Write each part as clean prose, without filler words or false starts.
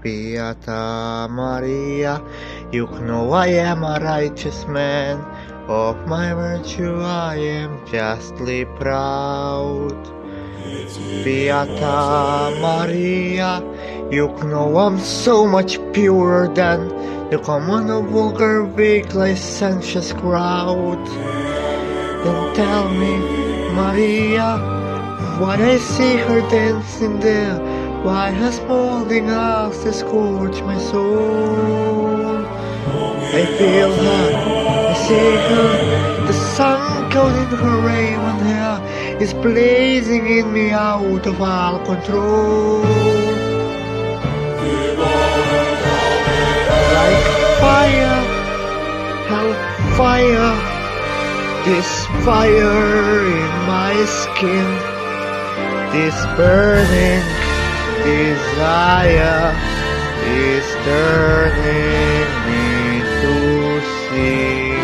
Beata Maria, you know I am a righteous man. Of my virtue I am justly proud. Beata Maria, you know I'm so much purer than the common vulgar, weak, licentious crowd. Then tell me, Maria, why I see her dancing there, why her smoldering eyes scourge my soul? I feel her, I see her, the sun coat in her raven hair is blazing in me out of all control. Like fire, hellfire, this fire in my skin, this burning desire is turning me to sin.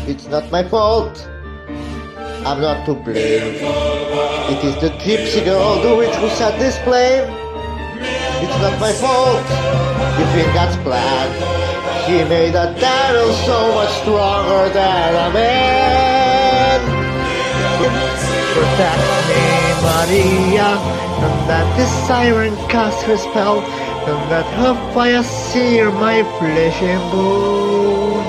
It's not my fault. I'm not to blame. It is the gypsy girl, the witch who set this flame. It's not my fault. If in God's plan, He made a devil so much stronger than a man. Protect me, Maria, and that the siren cast her spell, and that her fire sear my flesh and bone.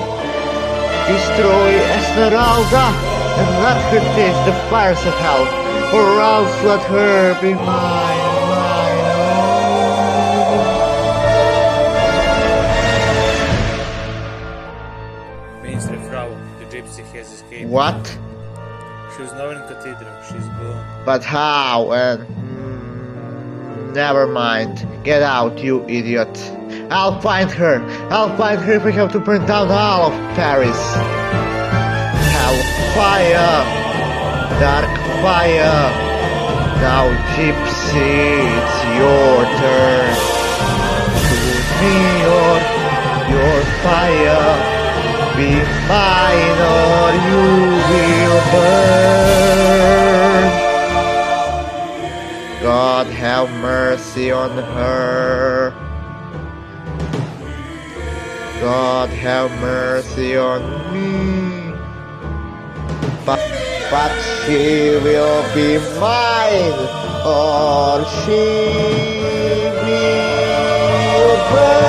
Destroy Esmeralda, and let her taste the fires of hell, or else let her be mine own. Minister Frollo, the gypsy has escaped. What? She's now in cathedral, she's gone. But how? And never mind. Get out, you idiot. I'll find her. I'll find her if we have to burn down all of Paris. Hellfire, dark fire. Now, gypsy, it's your turn. Choose me your fire. Be mine or you will burn. God have mercy on her. God have mercy on me. But she will be mine or she will burn.